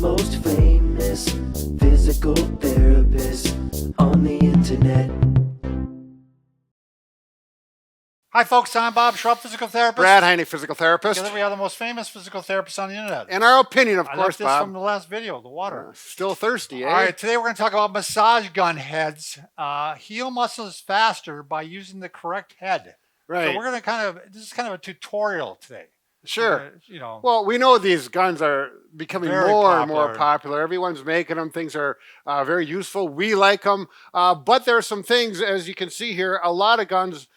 most famous physical therapist on the internet. Hi folks, I'm Bob Schrupp, physical therapist. Brad Heine, physical therapist. Together we are the most famous physical therapists on the internet. In our opinion, of I course, left this Bob. from the last video, the water. Still thirsty, eh? All right, today we're going to talk about massage gun heads. Heal muscles faster by using the correct head. Right. So we're going to this is kind of a tutorial today. Sure. You know. Well, we know these guns are becoming Very more and more popular. popular. Everyone's making them. Things are very useful. We like them. But there are some things, as you can see here, a lot of guns.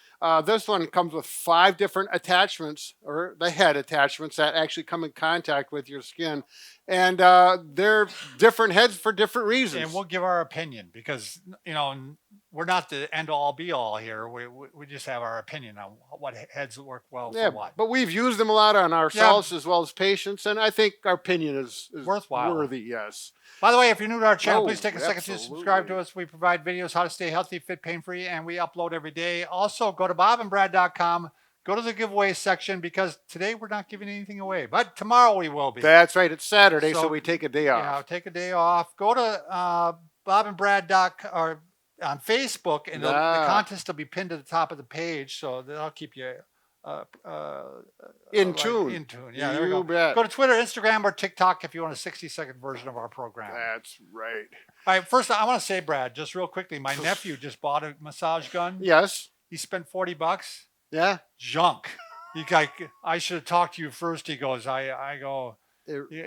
This one comes with 5 different attachments, or the head attachments that actually come in contact with your skin. And they're different heads for different reasons. And we'll give our opinion because, you know, we're not the end-all be-all here. We just have our opinion on what heads work well for what. But we've used them a lot on ourselves as well as patients, and I think our opinion is worthwhile. Worthy, yes. By the way, if you're new to our channel, Oh, please take a second to absolutely. subscribe to us. We provide videos how to stay healthy, fit, pain-free, and we upload every day. Also, go to bobandbrad.com. Go to the giveaway section because today we're not giving anything away, but tomorrow we will be. That's right. It's Saturday, so we take a day off. Yeah, take a day off. Go to bobandbrad.com or on Facebook, and the contest will be pinned to the top of the page, so that'll keep you in tune. In tune. Yeah, there we go. Bet. Go to Twitter, Instagram, or TikTok if you want a 60-second version of our program. That's right. All right, first I want to say, Brad, just real quickly, my nephew just bought a massage gun. Yes. He spent $40. Yeah. Junk. I should have talked to you first. He goes, I go. He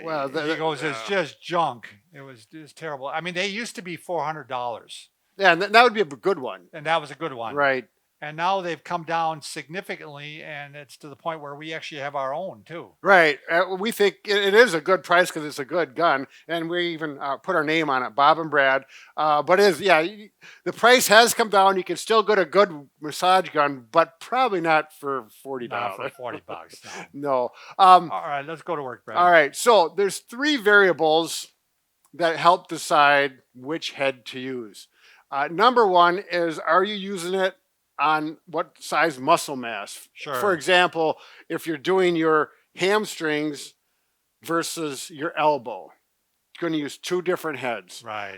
goes, it's just junk. It was terrible. I mean, they used to be $400. Yeah, and that would be a good one. And that was a good one. Right. And now they've come down significantly, and it's to the point where we actually have our own too. Right. We think it is a good price because it's a good gun, and we even put our name on it, Bob and Brad. But it is, the price has come down. You can still get a good massage gun, but probably not for $40. Not for $40. No. No. All right, let's go to work, Brad. All right. So there's 3 variables that help decide which head to use. Number 1 is, are you using it on what size muscle mass? Sure. For example, if you're doing your hamstrings versus your elbow, you're going to use 2 different heads. Right.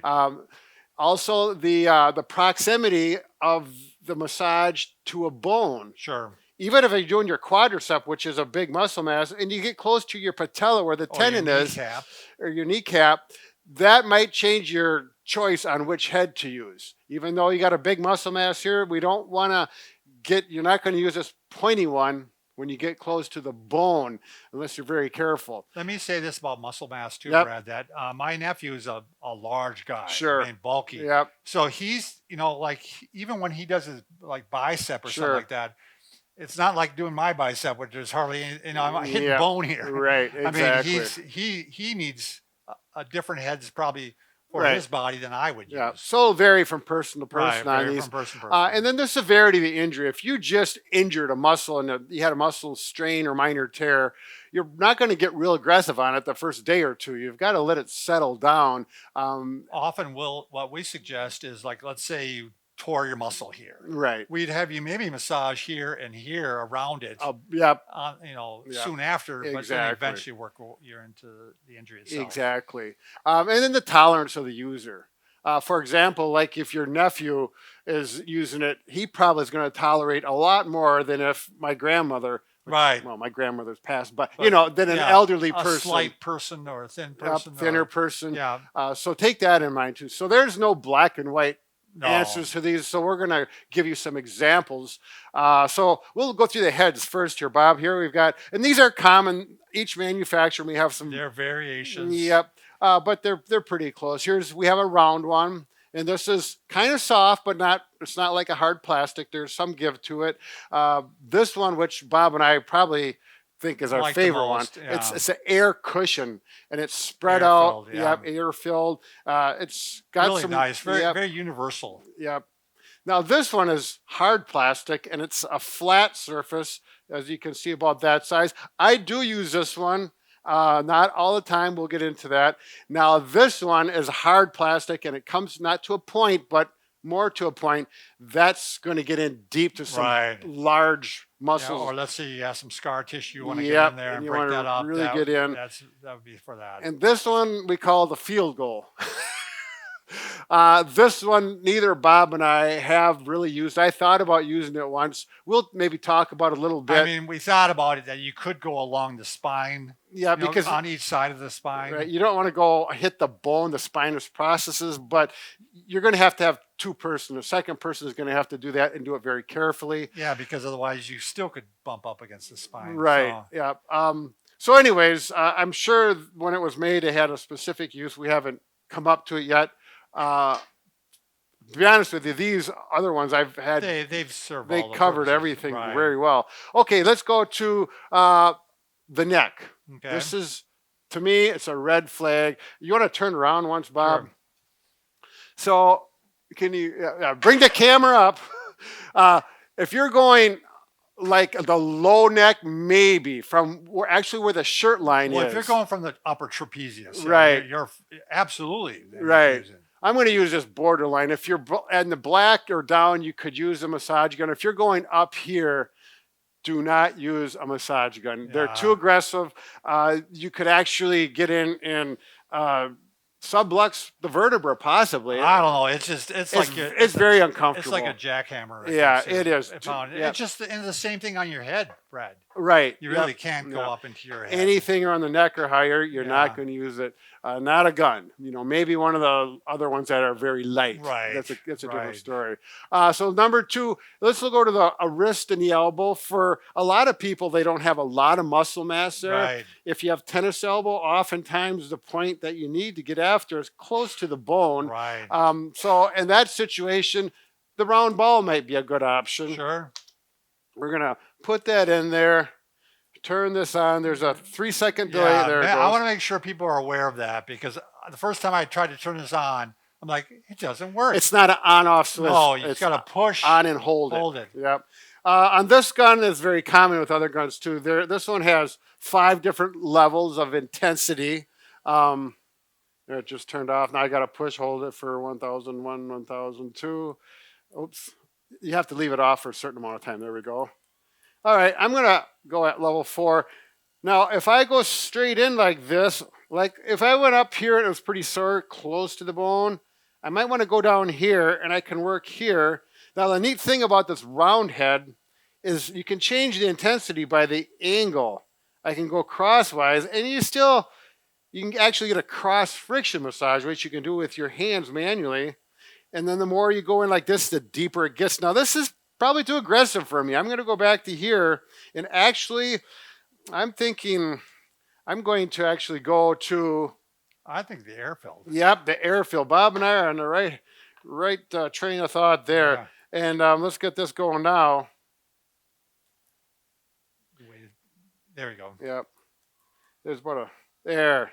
Also, the proximity of the massage to a bone. Sure. Even if you're doing your quadricep, which is a big muscle mass, and you get close to your patella where the tendon is, or your kneecap, that might change your choice on which head to use. Even though you got a big muscle mass here, we don't want to you're not going to use this pointy one when you get close to the bone, unless you're very careful. Let me say this about muscle mass too, Yep. Brad, that my nephew is a large guy. Sure. I mean, bulky. Yep. So he's, like, even when he does his like bicep or Sure. something like that, it's not like doing my bicep, which is hardly, I'm hitting bone here. Right, exactly. I mean, he needs a different heads probably for Right. his body than I would use. Yeah, so vary from person to person Right, on vary these. from person to person. And then the severity of the injury. If you just injured a muscle and you had a muscle strain or minor tear, you're not going to get real aggressive on it the first day or 2. You've got to let it settle down. Often what we suggest is, like, let's say you tore your muscle here. Right. We'd have you maybe massage here and here around it. Yep. Soon after, but then Exactly. eventually work you into the injury itself. Exactly. And then the tolerance of the user. For example, like if your nephew is using it, he probably is going to tolerate a lot more than if my grandmother. Right. Well, my grandmother's passed, but than an elderly person. A slight person or a thin person. Thinner person. Yeah. So take that in mind too. So there's no black and white No. answers to these. So we're going to give you some examples. So we'll go through the heads first here, Bob. Here we've got, and these are common. Each manufacturer, we have some. There are variations. Yep. But they're pretty close. We have a round one, and this is kind of soft, but it's not like a hard plastic. There's some give to it. This one, which Bob and I probably think is our Like favorite one. yeah. It's an air cushion, and it's spread Air-filled, out. yeah. Yep, air filled. It's got Really some nice. Very, yep, very universal. Yep. Now this one is hard plastic, and it's a flat surface, as you can see, about that size. I do use this one. Not all the time. We'll get into that. Now this one is hard plastic, and it comes not to a point, but more to a point, that's going to get in deep to some large Yeah, muscles. or let's say you have some scar tissue, you want to Yep, get in there and and you break wanna that up. really get in. That would be for that. And this one we call the field goal. This one, neither Bob and I have really used. I thought about using it once. We'll maybe talk about it a little bit. I mean, we thought about it that you could go along the spine. Yeah, because on each side of the spine. Right, you don't want to go hit the bone, the spinous processes, but you're going to have two persons. The second person is going to have to do that and do it very carefully. Yeah, because otherwise you still could bump up against the spine. Right. So. Yeah. So, anyways, I'm sure when it was made, it had a specific use. We haven't come up to it yet. To be honest with you, these other ones I've had, they've served. They all the covered purposes. everything very well. Okay, let's go to the neck. Okay. This is, to me, it's a red flag. You want to turn around once, Bob? Sure. So, can you bring the camera up? If you're going like the low neck, maybe from where the shirt line is. Well, if you're going from the upper trapezius, right, you're absolutely right. I'm going to use this borderline. If you're in the black or down, you could use a massage gun. If you're going up here, do not use a massage gun. They're too aggressive. You could actually get in and sublux the vertebra, possibly. I don't know. It's very uncomfortable. It's like a jackhammer. Yeah, it is. It's just the same thing on your head, Brad. Right. You really can't go up into your head. Anything around the neck or higher, you're not going to use it. Not a gun. Maybe one of the other ones that are very light. Right. That's a different story. So number two, let's go to the wrist and the elbow. For a lot of people, they don't have a lot of muscle mass there. Right. If you have tennis elbow, oftentimes the point that you need to get after is close to the bone. Right. So in that situation, the round ball might be a good option. Sure. We're going to put that in there. Turn this on. There's a 3-second delay there. I want to make sure people are aware of that, because the first time I tried to turn this on, I'm like, it doesn't work. It's not an on-off switch. No, you've got to push on and hold it. Yep. On this gun, it's very common with other guns too. This one has 5 different levels of intensity. It just turned off. Now I got to push hold it for 1001, 1002. Oops. You have to leave it off for a certain amount of time. There we go. All right, I'm going to go at level 4. Now, if I go straight in like this, like if I went up here and it was pretty sore, close to the bone, I might want to go down here and I can work here. Now, the neat thing about this round head is you can change the intensity by the angle. I can go crosswise, and you can actually get a cross friction massage, which you can do with your hands manually. And then the more you go in like this, the deeper it gets. Now, this is probably too aggressive for me. I'm going to go back to here, and actually, I'm thinking I'm going to actually go to... I think the airfield. Yep, the airfield. Bob and I are on the right train of thought there. Yeah. And let's get this going now. There we go. Yep. There's there.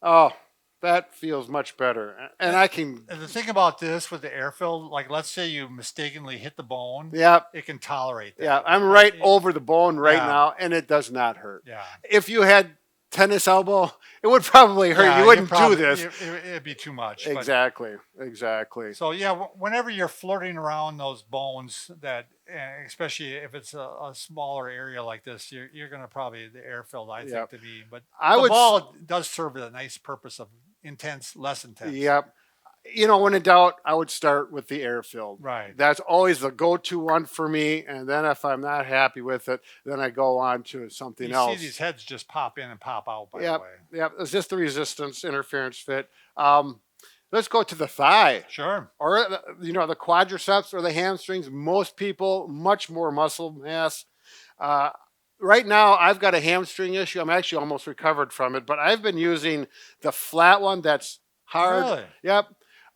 Oh, that feels much better. And I can... And the thing about this with the airfield, like let's say you mistakenly hit the bone. Yep. It can tolerate that. Yeah, I'm right over the bone now, and it does not hurt. Yeah. If you had tennis elbow, it would probably hurt. Yeah, you wouldn't do this. It'd be too much. Exactly. So yeah, whenever you're flirting around those bones, that especially if it's a smaller area like this, you're going to probably the airfield. I think to be, but the ball does serve a nice purpose of intense, less intense. Yep. When in doubt, I would start with the airfield. Right. That's always the go-to one for me. And then if I'm not happy with it, then I go on to something else. You see these heads just pop in and pop out, by the way. Yep. It's just the resistance interference fit. Let's go to the thigh. Sure. Or, the quadriceps or the hamstrings. Most people, much more muscle mass. Right now, I've got a hamstring issue. I'm actually almost recovered from it. But I've been using the flat one that's hard. Really? Yep.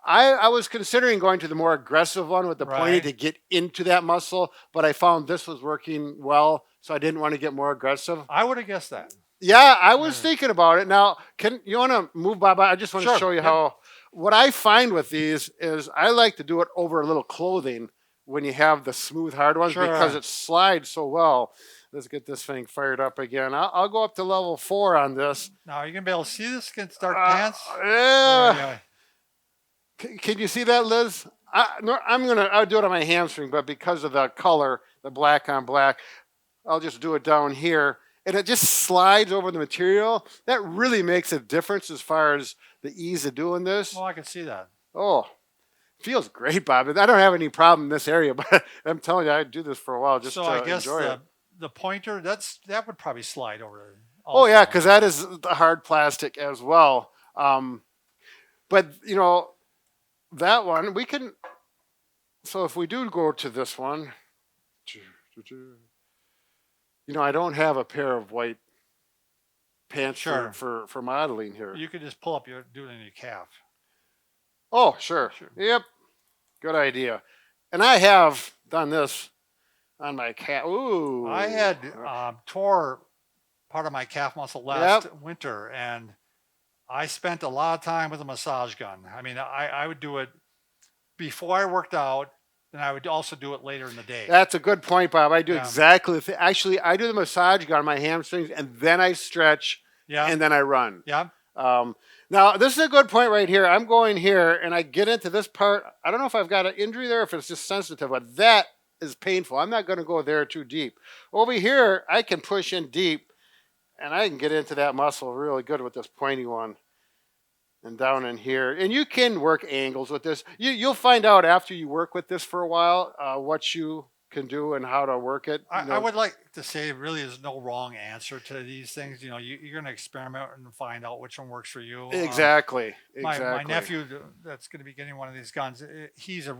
I was considering going to the more aggressive one with the pointy to get into that muscle, but I found this was working well, so I didn't want to get more aggressive. I would have guessed that. Yeah, I was thinking about it. Now, you want to move, Bob? I just want to show you how. What I find with these is I like to do it over a little clothing when you have the smooth, hard ones because it slides so well. Let's get this thing fired up again. I'll go up to level 4 on this. Now, are you going to be able to see this? Can it start pants? Yeah. Can you see that, Liz? I'll do it on my hamstring, but because of the color, the black on black, I'll just do it down here. And it just slides over the material. That really makes a difference as far as the ease of doing this. Well, I can see that. Oh, feels great, Bob. I don't have any problem in this area, but I'm telling you, I do this for a while just so to I guess enjoy it. the pointer, that would probably slide over. Also. Oh, yeah, because that is the hard plastic as well. But, that one, we can... So if we do go to this one... I don't have a pair of white pants for modeling here. You could just pull up, do it in your calf. Oh, sure. Yep. Good idea. And I have done this on my calf. Ooh. I had tore part of my calf muscle last winter, and I spent a lot of time with a massage gun. I mean, I would do it before I worked out, and I would also do it later in the day. That's a good point, Bob. I do exactly. Actually, I do the massage gun on my hamstrings, and then I stretch, and then I run. Yeah. Now, this is a good point right here. I'm going here, and I get into this part. I don't know if I've got an injury there, if it's just sensitive, but that is painful. I'm not going to go there too deep. Over here, I can push in deep, and I can get into that muscle really good with this pointy one. And down in here. And you can work angles with this. You'll find out after you work with this for a while what you can do and how to work it. I would like to say really there's no wrong answer to these things. You're going to experiment and find out which one works for you. Exactly. My nephew that's going to be getting one of these guns, he's a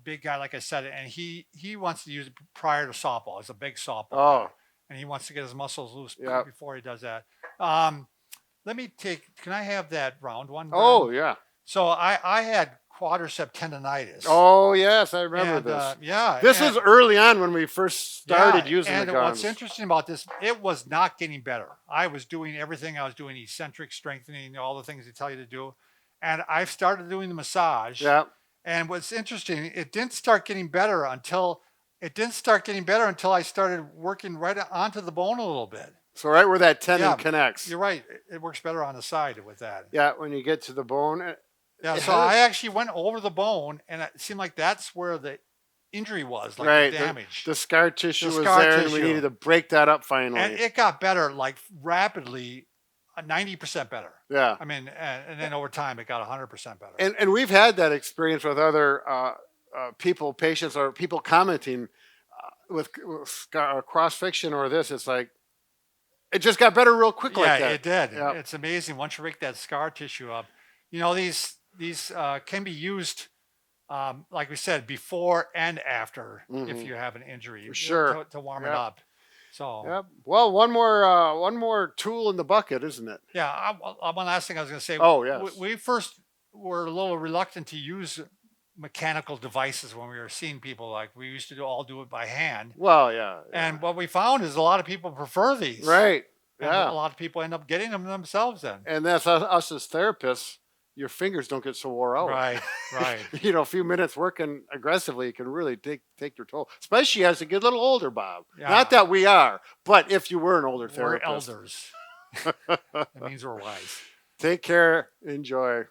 big guy, like I said, and he wants to use it prior to softball. It's a big softball. Oh. And he wants to get his muscles loose before he does that. Can I have that round one? Brad? Oh, yeah. So I had quadricep tendonitis. Oh, yes, I remember this. This was early on when we first started using the guns. And what's interesting about this, it was not getting better. I was doing everything. I was doing eccentric strengthening, all the things they tell you to do. And I started doing the massage. Yeah. And what's interesting, it didn't start getting better until I started working right onto the bone a little bit. So right where that tendon connects. You're right. It works better on the side with that. Yeah, when you get to the bone. Yeah, so I actually went over the bone, and it seemed like that's where the injury was, like the damage. The scar tissue was there, and we needed to break that up finally. And it got better, like rapidly, 90% better. Yeah. I mean, and then over time, it got 100% better. And we've had that experience with other patients, or people commenting with cross-fiction or this. It's like, it just got better real quick like that. Yeah, it did. Yeah. It's amazing. Once you break that scar tissue up, these can be used, like we said, before and after if you have an injury. For sure. To warm it up. So. Yep. Well, one more tool in the bucket, isn't it? Yeah. One last thing I was going to say. Oh, yes. We first were a little reluctant to use mechanical devices when we were seeing people. Like we used to all do it by hand. Well, yeah. And what we found is a lot of people prefer these. Right. And a lot of people end up getting them themselves then. And that's us as therapists. Your fingers don't get so wore out. Right. A few minutes working aggressively can really take your toll, especially as you get a little older, Bob. Yeah. Not that we are, but if you were an older therapist. We're elders. That means we're wise. Take care. Enjoy.